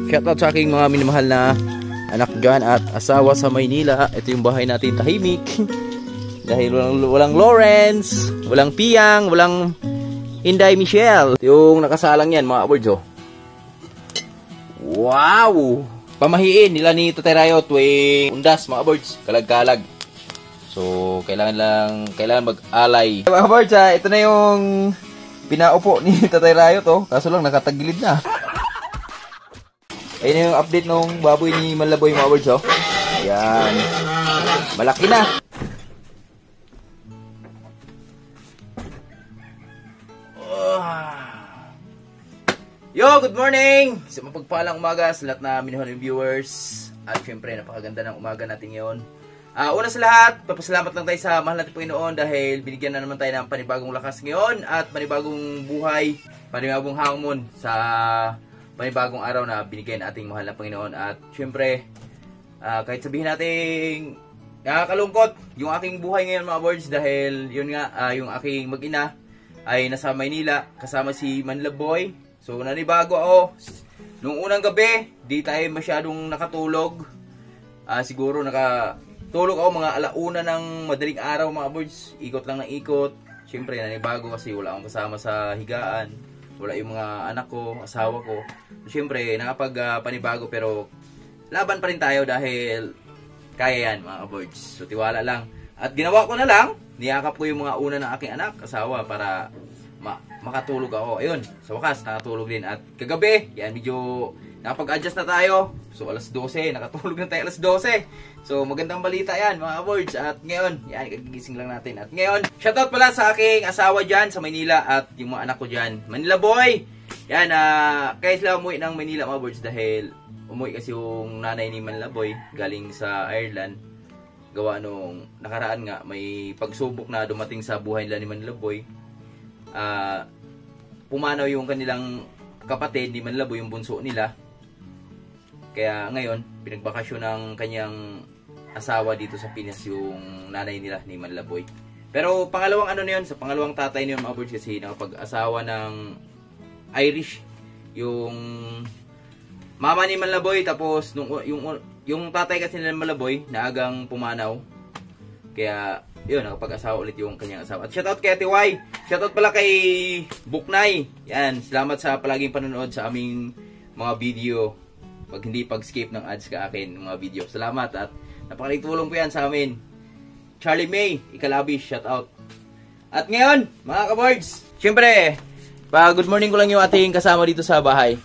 Shoutout sa aking mga minamahal na anak dyan at asawa sa Maynila. Ito yung bahay natin, tahimik. Dahil walang Lawrence, walang Piang, walang Inday Michelle. Ito yung nakasalang yan mga birds, oh. Wow! Pamahiin nila ni Tatay Rayo tuwing undas mga birds, kalag-kalag. So, kailangan mag-alay. Mga birds, ito na yung pinaupo ni Tatay Rayo to. Kaso lang nakatagilid na. Ayun yung update ng baboy ni Manlaboy mga birds, oh. Ayan. Malaki na. Yo, good morning! Sa mapagpalang umaga sa lahat na minuhan ng viewers. At syempre, napakaganda ng umaga natin ngayon. Una sa lahat, papasalamat lang tayo sa mahal natin Panginoon dahil binigyan na naman tayo ng panibagong lakas ngayon at panibagong buhay, panibagong hamon sa panibagong araw na binigyan ating mahal na Panginoon. At syempre, kahit sabihin natin nakakalungkot yung aking buhay ngayon mga boards dahil yun nga, yung aking mag-ina ay nasa Maynila kasama si Manlaboy. So, nanibago ako. Nung unang gabi, di tayo masyadong nakatulog. Siguro nakatulog ako mga alauna ng madaling araw mga birds. Ikot lang ng ikot. Siyempre, nanibago kasi wala akong kasama sa higaan. Wala yung mga anak ko, asawa ko. So, siyempre, nakapag-panibago pero laban pa rin tayo dahil kaya yan mga birds. So, tiwala lang. At ginawa ko na lang, niyakap ko yung mga una ng aking anak, asawa para makatulog ako. Ayun, sa wakas, nakatulog din. At kagabi, yan, medyo nakapag-adjust na tayo. So, alas 12, nakatulog na tayo alas 12. So, magandang balita yan, mga boards. At ngayon, yan, kagigising lang natin. At ngayon, shoutout pala sa aking asawa dyan sa Maynila at yung mga anak ko dyan. Manila boy! Yan, kaya sila umuwi ng Maynila, mga boards, dahil umuwi kasi yung nanay ni Manila boy galing sa Ireland. Gawa nung nakaraan nga, may pagsubok na dumating sa buhay nila ni Manila boy. Pumanaw yung kanilang kapatid ni Manlaboy, yung bunso nila. Kaya ngayon, pinagbakasyon ng kanyang asawa dito sa Pinas yung nanay nila ni Manlaboy. Pero pangalawang ano na yun, sa pangalawang tatay niyon mga birds kasi nakapag-asawa ng Irish yung mama ni Manlaboy. Tapos yung tatay kasi ni Manlaboy naagang pumanaw. Kaya yun, nakapag-asawa ulit yung kanyang asawa. At shoutout kay Ate Y. Shoutout pala kay Buknay. Yan, salamat sa palaging panonood sa aming mga video. Pag hindi pag-skip ng ads ka akin, mga video. Salamat at napakaling tulong po yan sa amin. Charlie May, Ikalabi, shoutout. At ngayon, mga kaboards, syempre, good morning ko lang yung ating kasama dito sa bahay.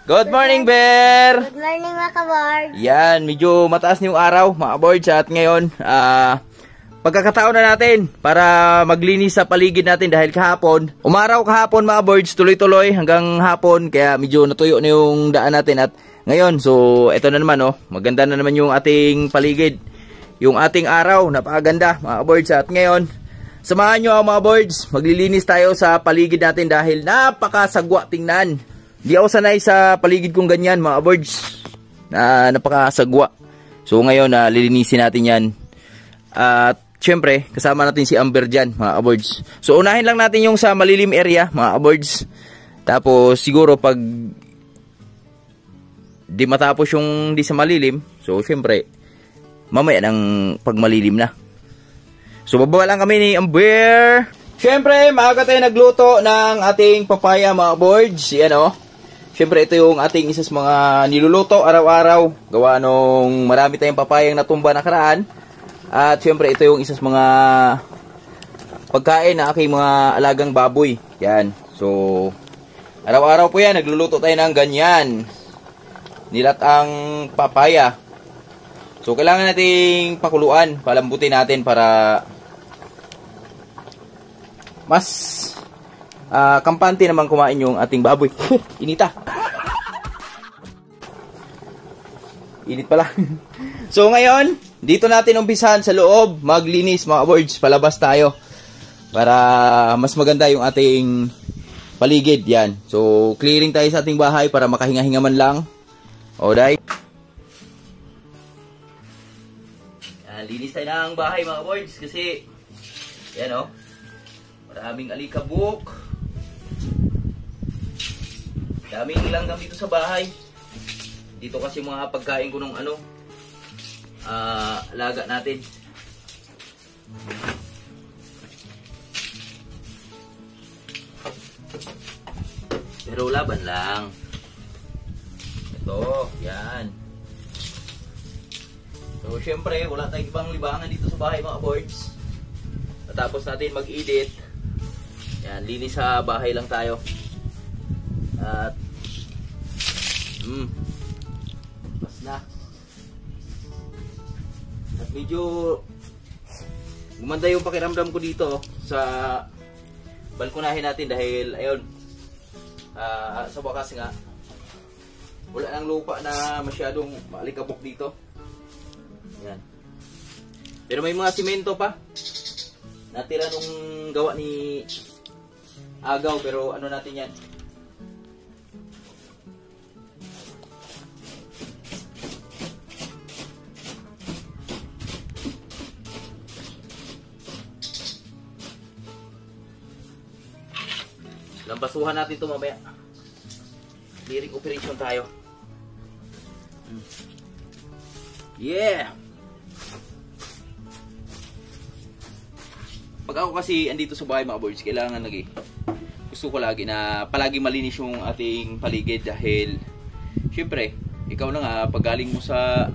Good morning, Bear! Good morning, mga kaboards. Yan, medyo mataas na yung araw, mga kaboards. At ngayon, pagkakataon na natin para maglinis sa paligid natin dahil kahapon, umaraw kahapon mga birds, tuloy-tuloy hanggang hapon, kaya medyo natuyo na yung daan natin. At ngayon, so eto na naman, oh, maganda na naman yung ating paligid, yung ating araw, napakaganda mga birds. At ngayon, samahan nyo mga birds, maglilinis tayo sa paligid natin dahil napakasagwa tingnan. Hindi ako sanay sa paligid kong ganyan mga birds, napakasagwa. So ngayon, lilinisin natin yan. At syempre, kasama natin si Amber dyan, mga aboards. So, unahin lang natin yung sa malilim area, mga aboards. Tapos, siguro pag di matapos yung di sa malilim, so, syempre, mamaya ng pag malilim na. So, bababa lang kami ni Amber. Syempre, maaga tayo nagluto ng ating papaya, mga aboards. Yan, o. Syempre, ito yung ating isa sa mga niluluto araw-araw. Gawa nung marami tayong papayang natumba nakaraan. At syempre ito yung isa sa mga pagkain na aking mga alagang baboy. Yan. So araw-araw po yan, nagluluto tayo ng ganyan. Nilatang papaya. So kailangan nating pakuluan, palambutin natin para mas kampante naman kumain yung ating baboy. Inita. Init pala. So ngayon, dito natin umpisahan sa loob, maglinis mga birds, palabas tayo para mas maganda yung ating paligid. Yan. So clearing tayo sa ating bahay para makahinga-hinga man lang. Alright. Linis tayo ng bahay mga birds kasi yan o, maraming alikabok, daming langgam dito sa bahay. Dito kasi mga pagkain ko nung ano, alaga natin. Pero laban lang. Ito, yan. So, syempre, wala tayong ibang libangan dito sa bahay mga boards. Tapos natin mag-edit. Yan, linis sa bahay lang tayo. At pas na. At medyo gumanda yung pakiramdam ko dito sa balkonahin natin dahil ayun, sa wakas nga wala nang lupa na masyadong maalikabok dito. Yan. Pero may mga simento pa natira nung gawa ni Agaw, pero ano natin yan, lampasuhan natin ito mamaya. Clearing operation tayo. Yeah! Pag ako kasi andito sa bahay mga boards, kailangan lagi, gusto ko lagi na palagi malinis yung ating paligid dahil syempre, ikaw na nga pag galing mo sa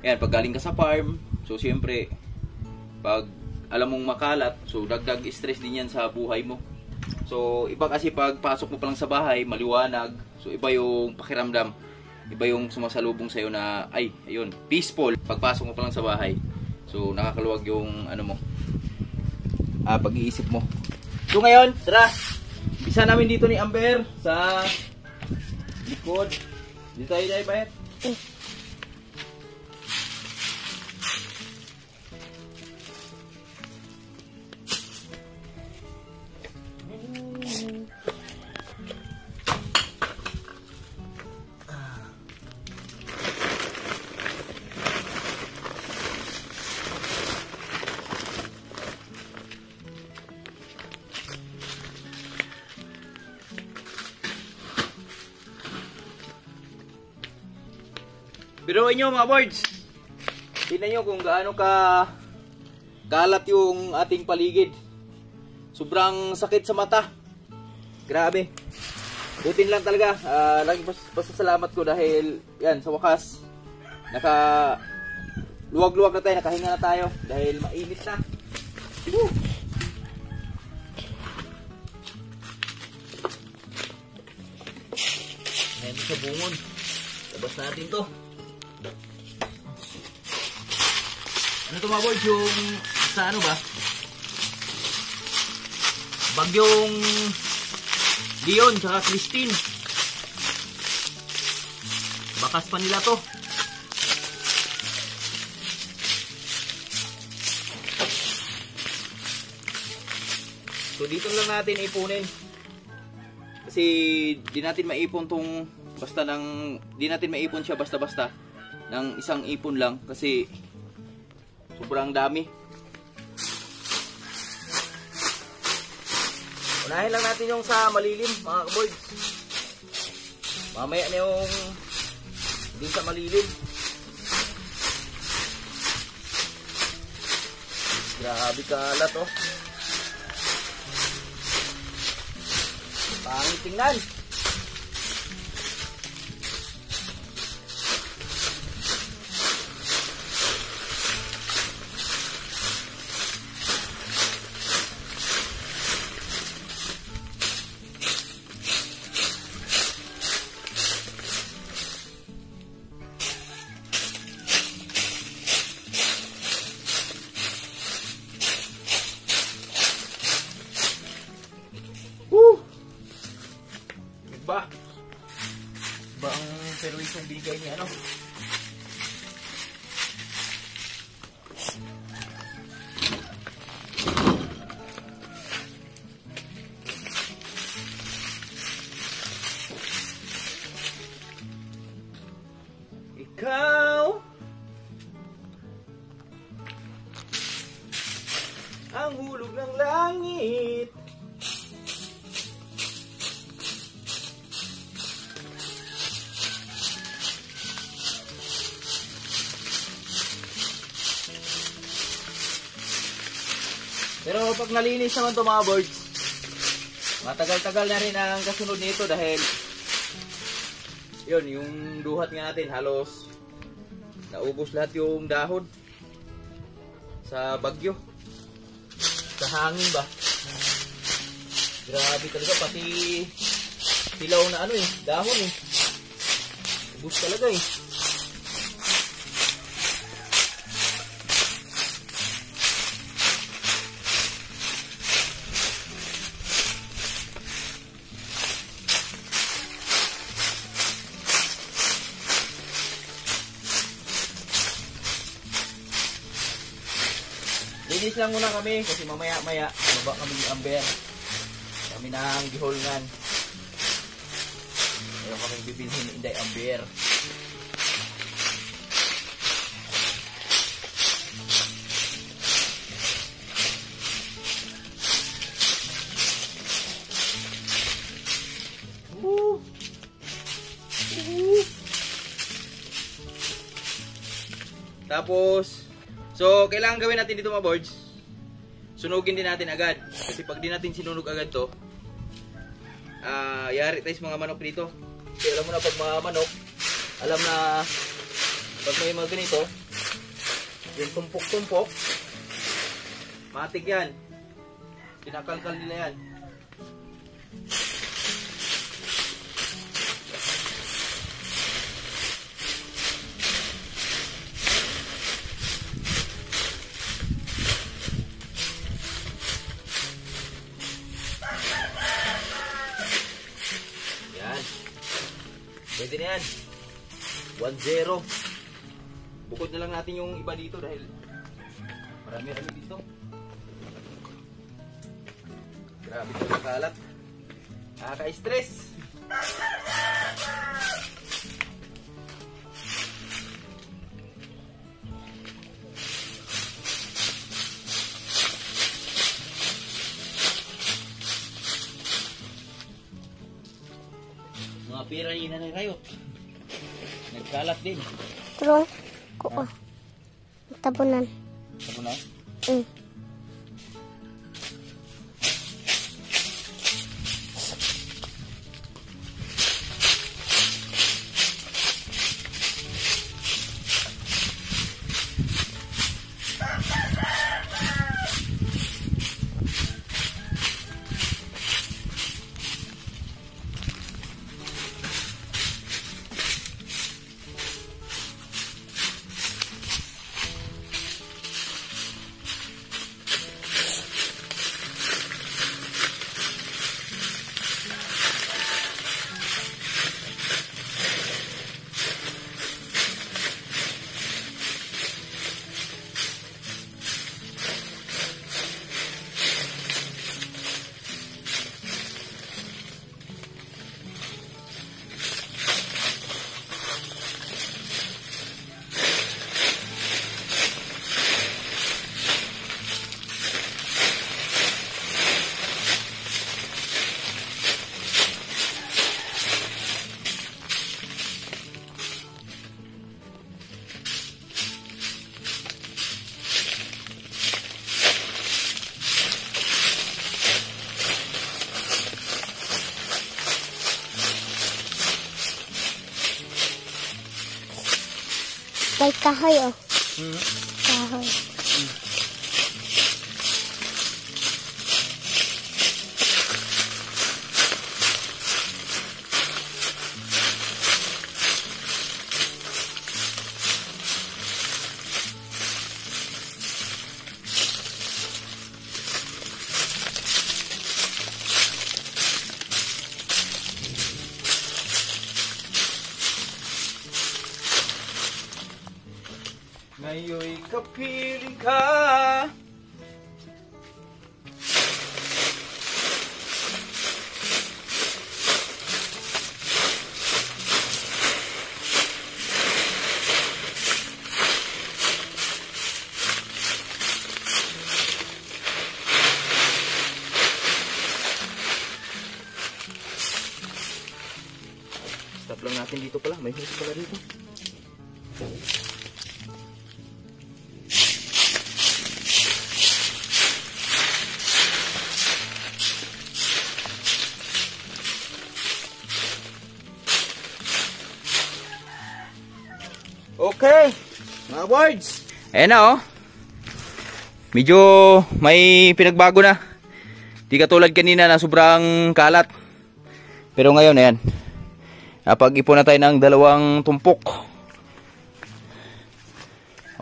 pag galing ka sa farm, so syempre pag alam mong makalat, so dagdag stress din yan sa buhay mo. So iba kasi pag pasok mo pa lang sa bahay, maliwanag, so iba yung pakiramdam, iba yung sumasalubong sa'yo na ay, ayun, peaceful pagpasok mo pa lang sa bahay. So nakakaluwag yung ano mo, pag-iisip mo. So ngayon, tara, bisa namin dito ni Amber sa likod. Dito tayo dahil bayat. Biruin nyo mga boards, tingnan nyo kung gaano kalat yung ating paligid. Sobrang sakit sa mata, grabe. Butin lang talaga, laging pasasalamat ko dahil yan, sa wakas luwag-luwag na tayo, nakahinga na tayo dahil mainit na. Woo! Ngayon sa bungon, labas natin to. Ano ito mga boys, yung sa ano ba, bagyong Leon tsaka Christine, bakas pa nila to. So dito lang natin ipunin kasi di natin maipon tong basta ng, di natin maipon siya basta-basta ng isang ipon lang kasi sobrang dami. Unahin lang natin yung sa malilim mga kaboy. Mamaya na yung din sa malilim. Grabe kalat oh. Pangit tingnan. Ba ang servisong bigay ni ano? Ikaw ang hulog ng langit. Pero pag nalinis naman to mga birds, matagal-tagal na rin ang kasunod nito dahil yun, yung duhat nga natin halos naubos lahat yung dahon sa bagyo, sa hangin ba. Grabe talaga, pati hilaw na ano dahon ubos talaga Linis lang muna kami kasi mamaya-maya baba kami ng amber. Kami nang giholngan. Ayaw kami bibilhin inday amber. Tapos so, kailangan gawin natin dito mga birds. Sunugin din natin agad. Kasi pag di natin sinunog agad to, yari tayo sa mga manok dito. Kasi alam mo na pag mga manok, alam na pag may mga ganito, yung tumpok-tumpok, matik yan. Kinakalkal nila yan. Pwede na yan. 1-0. Bukod na lang natin yung iba dito dahil marami-rami dito. Grabe ito yung kalat. Nakaka-stress. Mga pira yun na kayo. Nagkalat din. Turong ko. Tabunan. Tabunan? May kahoy Kahoy. Ngayon'y kapiling ka. Stop lang natin dito pala. May hose pala dito. Okay, mga birds. Ayan na oh. Medyo may pinagbago na. Di katulad kanina na sobrang kalat. Pero ngayon, ayan. Napag-ipon na tayo ng 2 tumpok.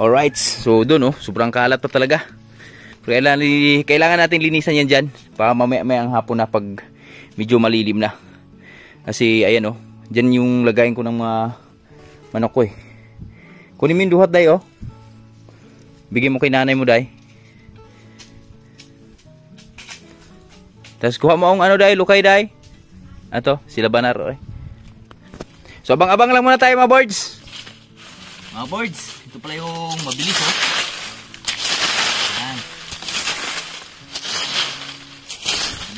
Alright, so doon oh, sobrang kalat pa talaga. Kailangan natin linisan yan dyan. Para mamaya ang hapon na pag medyo malilim na. Kasi ayan oh, dyan yung lagayin ko ng mga manok ko eh. Kunin mo yung duhat day oh. Bigyan mo kay nanay mo day. Tapos kuha mo ang ano day, lukay day. Ato, sila banar eh. So abang-abang lang muna tayo mga birds. Mga birds, ito pala yung mabilis oh. Ayan.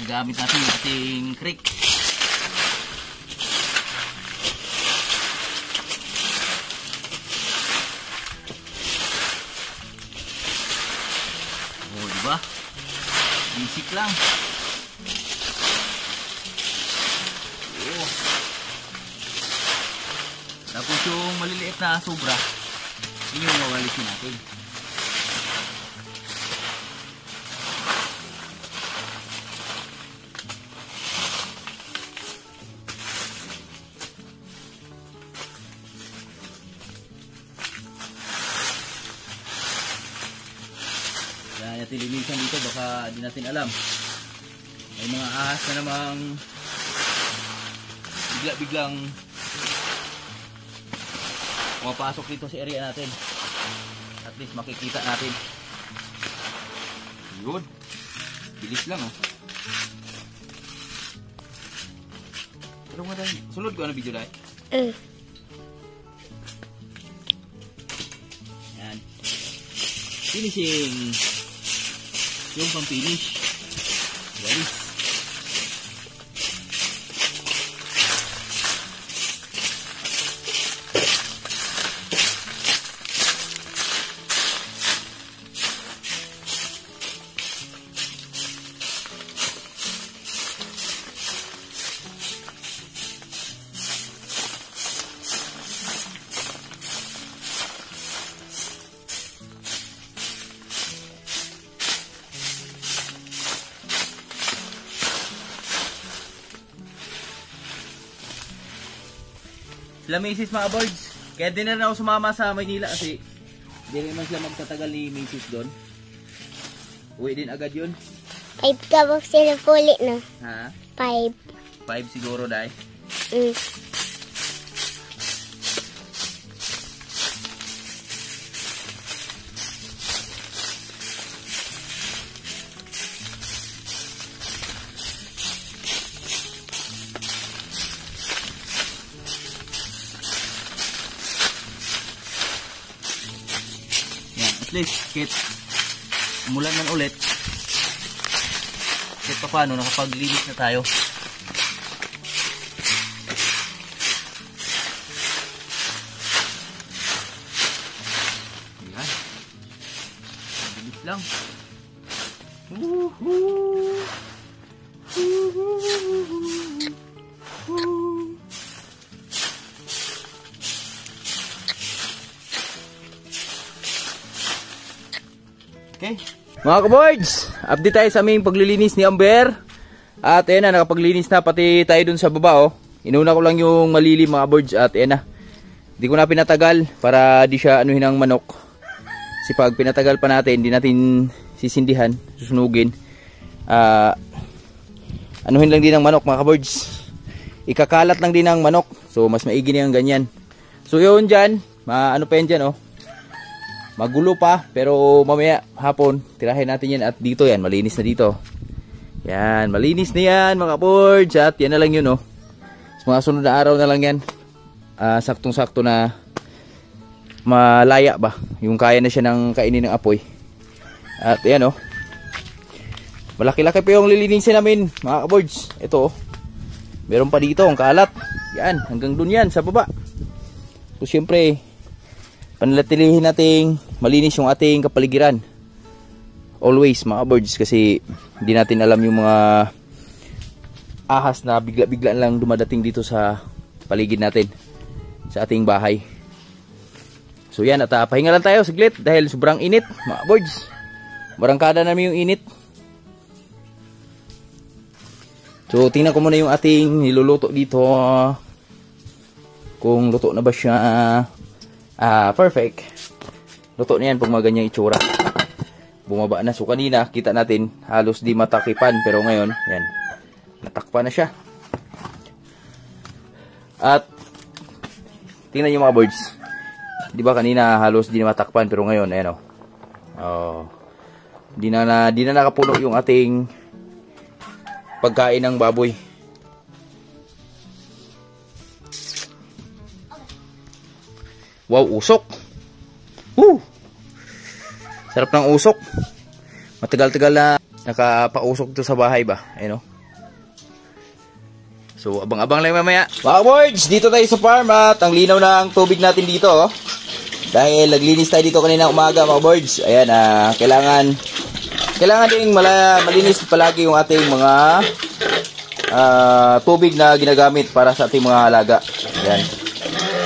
Gamit natin yung ating creek. Oh, diba? Basic lang. Oh. Tapos yung maliliit na sobra, yun yung mawalisin natin. Kaya natin linisan dito, baka di natin alam. May mga ahas na namang bigla-biglang pumapasok dito sa area natin. At least makikita natin. Yun. Bilis lang oh. Pero nga tayo, sulod ko ano video dahil? Yan. Finishing. Yung pang finish. Walis. Sila Macy's mga birds. Kaya din na rin ako sumama sa Maynila kasi hindi naman sila magtatagal ni Macy's doon. Uwi din agad yun. 5 ka ba sila puli na? Ha? 5. 5 siguro dahil. At least, kahit umulan man ulit, kahit pa paano, nakapaglinis na tayo. Ayan. Bilis lang. Okay. Mga kaboards, update tayo sa aming paglilinis ni Amber. At ayan na, nakapaglinis na pati tayo dun sa baba oh. Inuna ko lang yung malilim mga boards at ayan na. Hindi ko na pinatagal para di siya anuhin ang manok. Kasi pag pinatagal pa natin, hindi natin sisindihan, susunugin. Anuhin lang din ang manok mga kaboards. Ikakalat lang din ang manok. So mas maigi na yung ganyan. So yun dyan, ano pa yan dyan oh. Magulo pa, pero mamaya hapon tirahin natin yan at dito yan, malinis na dito. Yan, malinis na yan mga boards at yan na lang yun oh. Sa mga sunod na araw na lang yan. Saktong-sakto na malaya ba, yung kaya na siya ng kainin ng apoy. At yan oh. Malaki-laki pa yung lilinisin namin mga boards. Ito oh. Meron pa dito ang kalat. Yan, hanggang dun yan sa baba. So syempre panatilihin nating malinis yung ating kapaligiran. Always mga birds kasi hindi natin alam yung mga ahas na bigla-bigla lang dumadating dito sa paligid natin, sa ating bahay. So yan, at pahinga lang tayo saglit dahil sobrang init, mga boards. Barangkada namin yung init. So tingnan ko muna yung ating niluluto dito. Kung luto na ba siya. Perfect. Luto na yan pag maganyang itsura. Bumaba na. So kanina kita natin halos di matakipan. Pero ngayon, yan. Natakpan na siya. At tingnan nyo mga birds. Di ba kanina halos di matakpan. Pero ngayon, ayan o. Di na nakapuno yung ating pagkain ng baboy. Wow, usok. Woo! Sarap ng usok. Matagal-tagal na nakapausok to sa bahay ba? Ayun o. So, abang-abang lang mamaya. Mga boards, dito tayo sa farm at ang linaw ng tubig natin dito. Oh. Dahil naglinis tayo dito kanina umaga mga boards. Ayan, kailangan ding malinis palagi yung ating mga tubig na ginagamit para sa ating mga alaga. Ayan.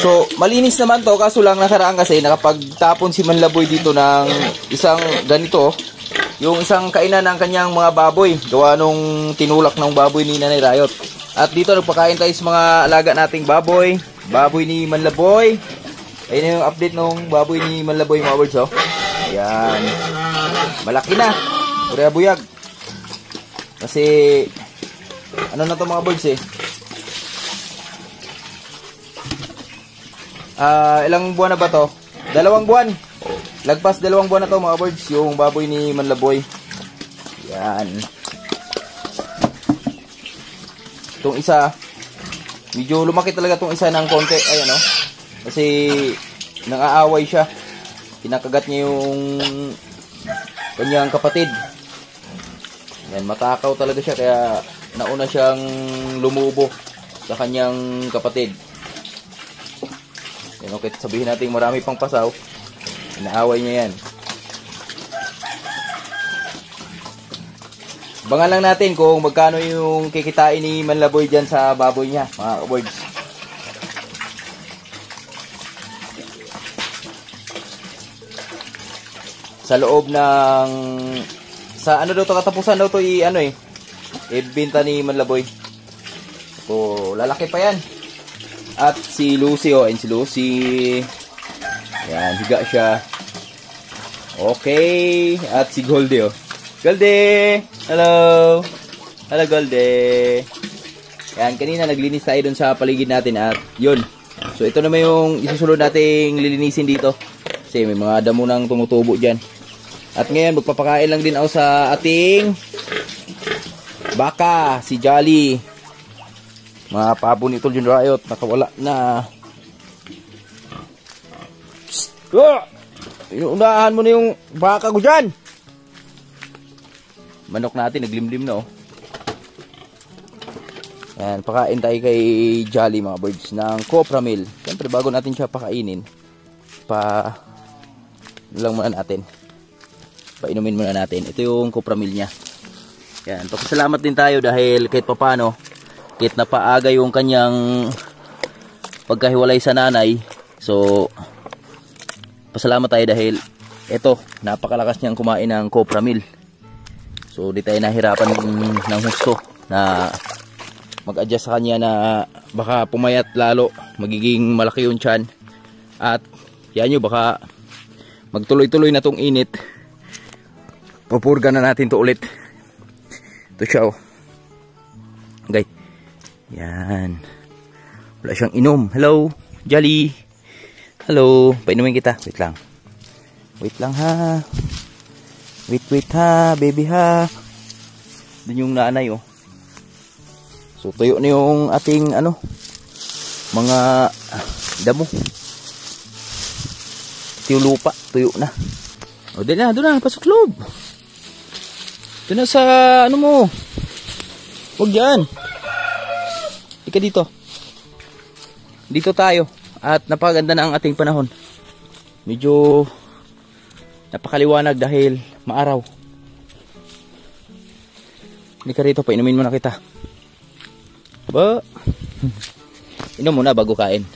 So, malinis naman to, kaso lang nakaraan kasi nakapagtapon si Manlaboy dito ng isang ganito, yung isang kainan ng kanyang mga baboy, gawa nung tinulak ng baboy ni Nanay Rayot. At dito nagpakain tayo sa mga alaga nating baboy ni Manlaboy. Ayun yung update nung baboy ni Manlaboy mga birds, oh. Ayan. Malaki na. Pura buyag. Kasi, ano na to mga birds eh. Ilang buwan na ba to? 2 buwan. Lagpas 2 buwan na to mga birds, yung baboy ni Manlaboy. Yan. Itong isa, medyo lumaki talaga itong isa ng konti. Ayan o. Kasi nang-aaway siya. Kinakagat niya yung kanyang kapatid. Yan, matakaw talaga siya kaya nauna siyang lumubo sa kanyang kapatid. Yan, okay, sabihin natin marami pang pasaw. Inaaway niya yan. Bangan lang natin kung magkano yung kikitain ni Manlaboy dyan sa baboy niya, mga birds. Sa loob ng... Sa ano daw to, katapusan daw to ibenta ni Manlaboy. So, lalaki pa yan. At si Lucy, ayun si Lucy. Yan, higa siya. Okay. At si Goldie, Goldie! Hello! Hello, Goldie! Yan, kanina naglinis tayo dun sa paligid natin at yun. So, ito naman yung isusunod nating lilinisin dito. Kasi may mga damo nang tumutubo dyan. At ngayon, magpapakain lang din ako sa ating baka, si Jolly. Mga pabo ni Tol Jun Rayot, nakawala na. Inuunahan mo na yung baka ko dyan. Manok natin, naglimlim na Ayan, pakain tayo kay Jolly mga birds ng Copramil. Siyempre, bago natin siya pakainin, lang muna natin. Painumin muna natin. Ito yung Copramil niya. Ayan, pasalamat din tayo dahil kahit papano, kahit napaaga yung kanyang pagkahiwalay sa nanay. So, pasalamat tayo dahil ito, napakalakas niyang kumain ng Copramil. So, di tayo nahirapan ng husto na mag-adjust sa kanya na baka pumayat lalo, magiging malaki yung tiyan. At yan nyo, baka magtuloy-tuloy na tong init. Pupurga na natin to ulit. Ito siya Okay. Yan. Wala siyang inom. Hello, Jolly. Hello. Painumin kita. Wait lang. Wait lang ha. Wait ha, baby ha. Doon yung nanay So tuyo na yung ating mga damo. Ito yung lupa, tuyo na. Doon na, pasok loob. Doon na sa mo. Huwag dyan. Ika dito. Dito tayo. At napakaganda na ang ating panahon. Medyo napakaliwanag dahil maaraw. Hindi ka rito, painumin mo na kita. Ba? Inom muna bago kain.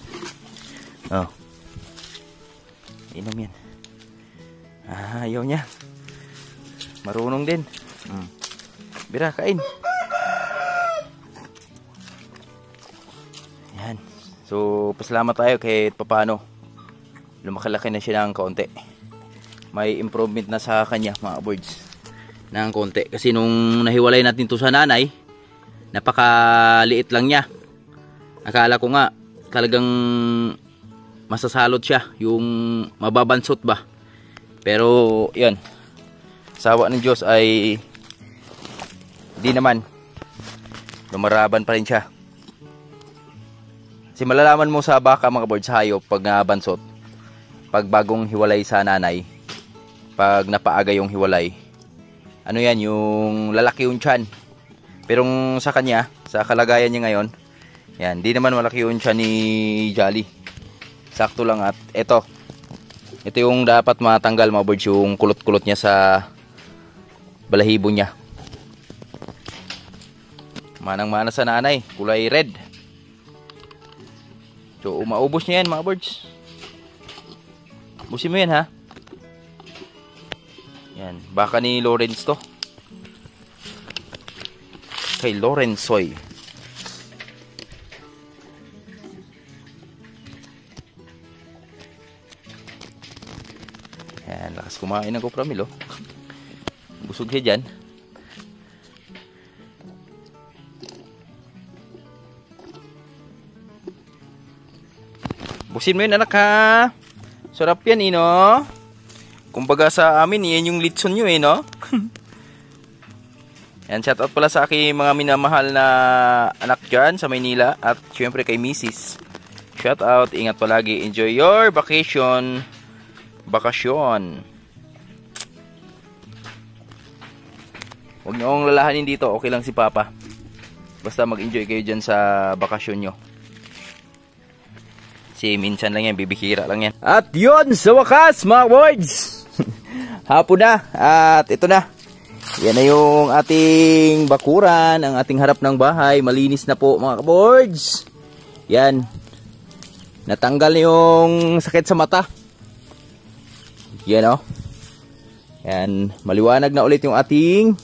Inom yan. Ayaw niya. Marunong din. Bira, kain. Yan. So, pasalamat tayo kahit papano. Lumaki-laki na siya ng kaunti. May improvement na sa kanya, mga birds. Ng kaunti. Kasi nung nahiwalay natin to sa nanay, napakaliit lang niya. Akala ko nga, talagang masasalot siya. Yung mababansot ba. Pero, yan. Sawa ng Diyos ay di naman. Lumaraban pa rin siya. Kasi malalaman mo sa baka, mga birds, hayop pag nabansot, pag bagong hiwalay sa nanay, pag napaaga yung hiwalay, ano yan, yung lalaki yung tiyan. Pero sa kanya, sa kalagayan niya ngayon, yan, di naman malaki yung tiyan ni Jolly. Sakto lang. At ito yung dapat matanggal, mga birds, yung kulot-kulot niya sa balahibo niya. Manang-mana sa nanay, kulay red. So, maubos niya yan, mga birds. Ubusin mo yan, ha? Yan, baka ni Lawrence to. Kay Lawrenceoy. Yan, lakas kumain ng kopramil, oh. Busog siya dyan. Busin mo yun, anak, ha? Sarap yan, no? Kumbaga sa amin, yan yung litson nyo, no? Yan, shoutout pala sa aking mga minamahal na anak dyan sa Maynila. At syempre kay Mrs. Shoutout, ingat palagi. Enjoy your vacation. Bakasyon. Huwag nyo akong lalahanin dito. Okay lang si Papa. Basta mag-enjoy kayo dyan sa bakasyon nyo. Kasi minsan lang yan, bibihira lang yan. At yun, sa wakas, mga boys. Hapon na. At ito na. Yan na yung ating bakuran. Ang ating harap ng bahay. Malinis na po, mga boys. Yan. Natanggal yung sakit sa mata. Yan, o. Yan. Maliwanag na ulit yung ating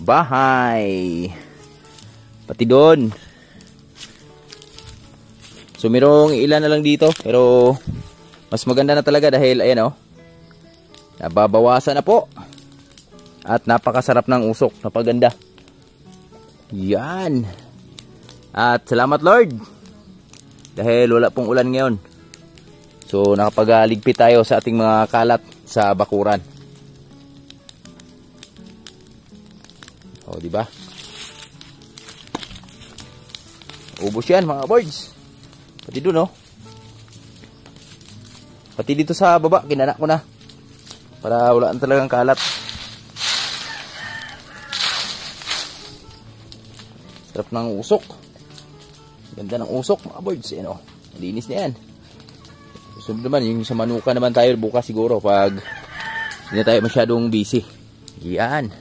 bahay. Pati doon. So, merong ilan na lang dito. Pero, mas maganda na talaga dahil, ayan, o. Nababawasan na po. At napakasarap ng usok. Napaganda. Yan. At salamat, Lord. Dahil wala pong ulan ngayon. So, nakapagaligpit tayo sa ating mga kalat sa bakuran. O, diba? Ubos yan, mga boys. Pati dun, oh. Pati dito sa baba, kinanak ko na. Para wala na talagang kalat. Sarap ng usok. Ganda ng usok, mga boys. Yan, oh. Malinis na yan. Sunod naman, yung sa manuka naman tayo bukas siguro pag hindi na tayo masyadong busy. Yan.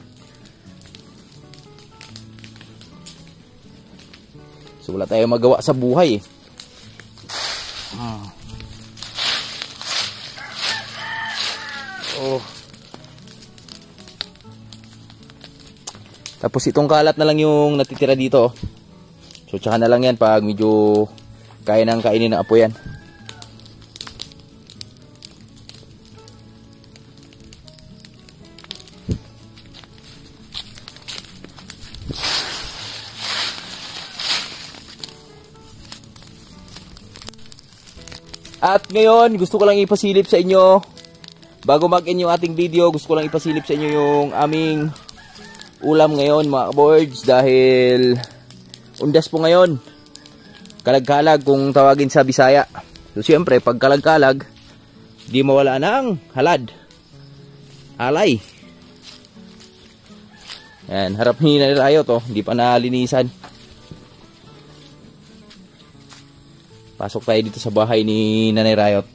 So, wala tayong magawa sa buhay, eh. Oh. Tapos itong kalat na lang yung natitira dito. So tsaka na lang yan pag medyo kaya nang kainin ng apo yan. At ngayon, gusto ko lang ipasilip sa inyo, bago mag-end yung ating video, gusto ko lang ipasilip sa inyo yung aming ulam ngayon, mga boards, dahil undas po ngayon. Kalag-kalag kung tawagin sa Bisaya. So siyempre, pag kalag-kalag, di mawala ng halad. Alay. Yan, harap ni Nanay Rayot, oh, hindi pa nalinisan. Pasok tayo dito sa bahay ni Nanay Rayot.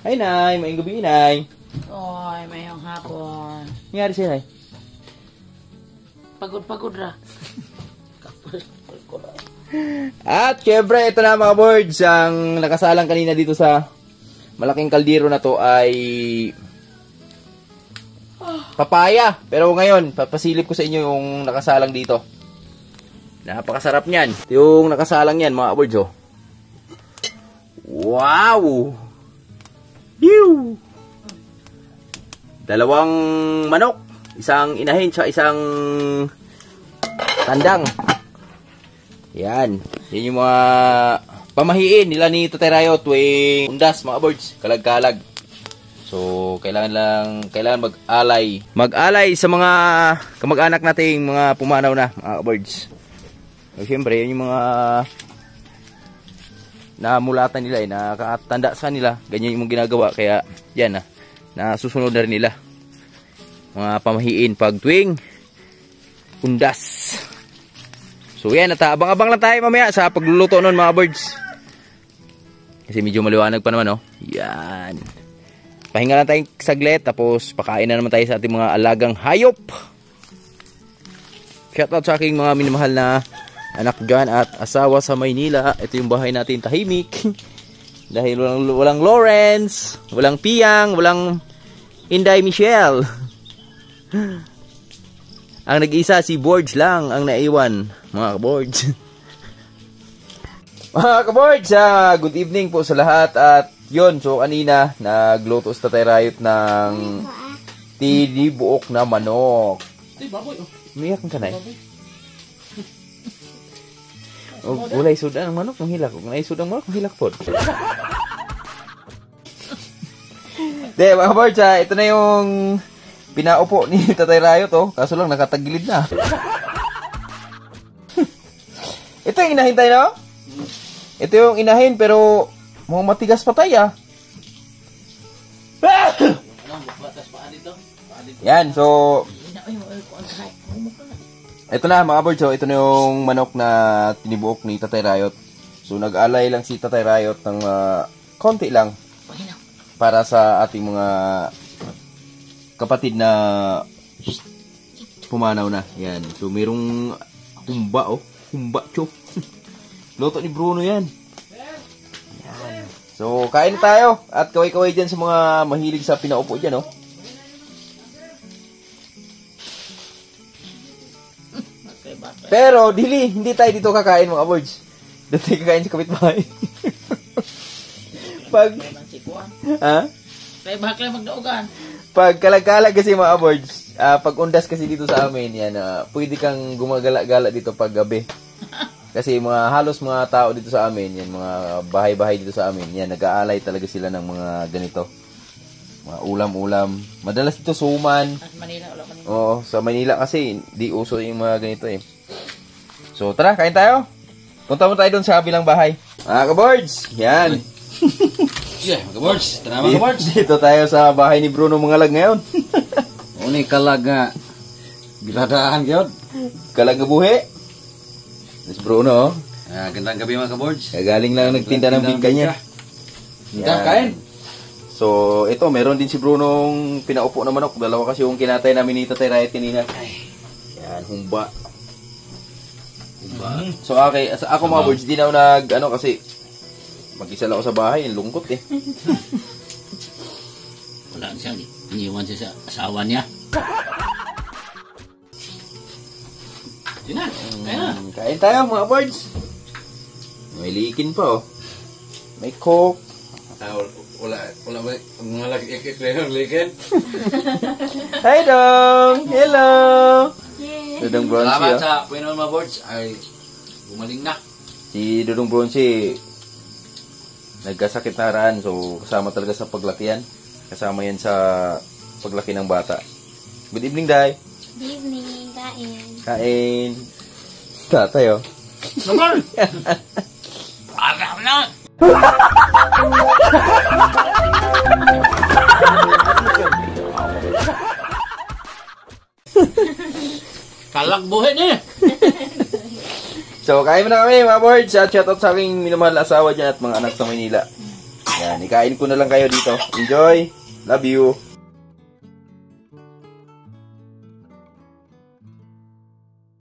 Hi, Nay. Maayong gabi, Nay. Oy, mayong hapon. Nangyari sa'yo, Nay? Pagod-pagod ra. At syempre, ito na, mga boards, ang nakasalang kanina dito sa malaking kaldero na to ay papaya. Pero ngayon, papasilip ko sa inyo yung nakasalang dito. Napakasarap niyan. Ito yung nakasalang yan, mga kabords, oh. Wow! Pew! Dalawang manok. Isang inahin, tsaka isang tandang. Yan. Yan yung mga pamahiin nila ni Tatay Rayo tuwing undas, mga kabords. Kalag-kalag. So, kailangan mag-alay. Mag-alay sa mga kamag-anak nating mga pumanaw na, mga kabords. So, syempre, yun yung mga namulatan nila, nakatanda sa nila. Ganyan yung ginagawa. Kaya, yan nasusunod na rin nila. Mga pamahiin pag tuwing undas. So, yan. Abang-abang lang tayo mamaya sa pagluluto nun, mga kabords. Kasi medyo maliwanag pa naman, oh. Yan. Pahinga lang tayong saglit, tapos pakain na naman tayo sa ating mga alagang hayop. Shoutout sa aking mga minamahal na anak dyan at asawa sa Maynila. Ito yung bahay natin, tahimik. Dahil walang Lawrence, walang Piang, walang Inday Michelle. Ang nag-isa si Borge lang ang naiwan, mga kabords. Mga kabords, good evening po sa lahat. At yun, so kanina nagluto sa Tatay Rayot ng tinibuok na manok. Umiyak ka na eh. Wala isud ang manok, ang hilak. Kung naisud ang manok, ang hilak po. De, mga kabords, ito na yung pinaupo ni Tatay Rayot, oh. Kaso lang nakatagilid na. Ito yung inahintay na, oh. Ito yung inahin, pero mukhang matigas pa tayo, Yan, so ito na, mga kabords, so ito na yung manok na tinibuok ni Tatay Rayot. So nag-alay lang si Tatay Rayot ng konti lang para sa ating mga kapatid na pumanaw na. Yan, so mayroong humba, oh. Humba, cho. Luto ni Bruno yan. Yan. So, kain tayo. At kaway-kaway dyan sa mga mahilig sa pinaupo dyan, oh. Pero, hindi tayo dito kakain, mga boards. Doon tayo kakain sa kapitbahay. Pag kalag-kalag kasi, mga boards, pag undas kasi dito sa amin, yan, pwede kang gumagala-gala dito pag gabi. Kasi halos mga tao dito sa amin, yan, mga bahay-bahay dito sa amin, yan, nag-aalay talaga sila ng mga ganito. Mga ulam-ulam. Madalas dito suman. Manila, Oo, sa Manila kasi, di uso yung mga ganito eh. So, tara, kain tayo. Punta mo tayo doon sa kabilang bahay. Mga kabords, yan. Yeah, mga kabords. Tara mga kabords. Dito tayo sa bahay ni Bruno Mangalag ngayon. Uni kalag nga. Biladaan yun. Kalag nga buhi. This Bruno, Gandang gabi mga kabords. kagaling lang nagtinda ng bingka niya. Kain. So, ito, meron din si Brunong pinaupo na manok. Dalawa kasi yung kinatay namin ni Tatay Rayot kanina. Yan, humba. So, okay, ako mga boards, di na ako kasi mag-isa lang ako sa bahay, lungkot eh. Wala siya. Iniwan siya sa asawa niya. Yun na. Kain tayo mga boards. May likin pa, oh. May coke. Wala mga likin. Hi, Dong! Hello! Dodong Bronzy, Salamat oh. sa Pinoy mga boards. Ay, gumaling na. Si Dodong Bronzy, nagkasakit na raan. So, kasama talaga sa paglaki yan. Kasama yan sa paglaki ng bata. Good evening, Day. Good evening, kain. Kain. Tatay, oh. Naman! Parang na! Kalagbuhin eh! So, kain mo na kami, mga boards. At shoutout sa aking minamahal na asawa dyan at mga anak sa Maynila. Yan, ikain ko na lang kayo dito. Enjoy! Love you!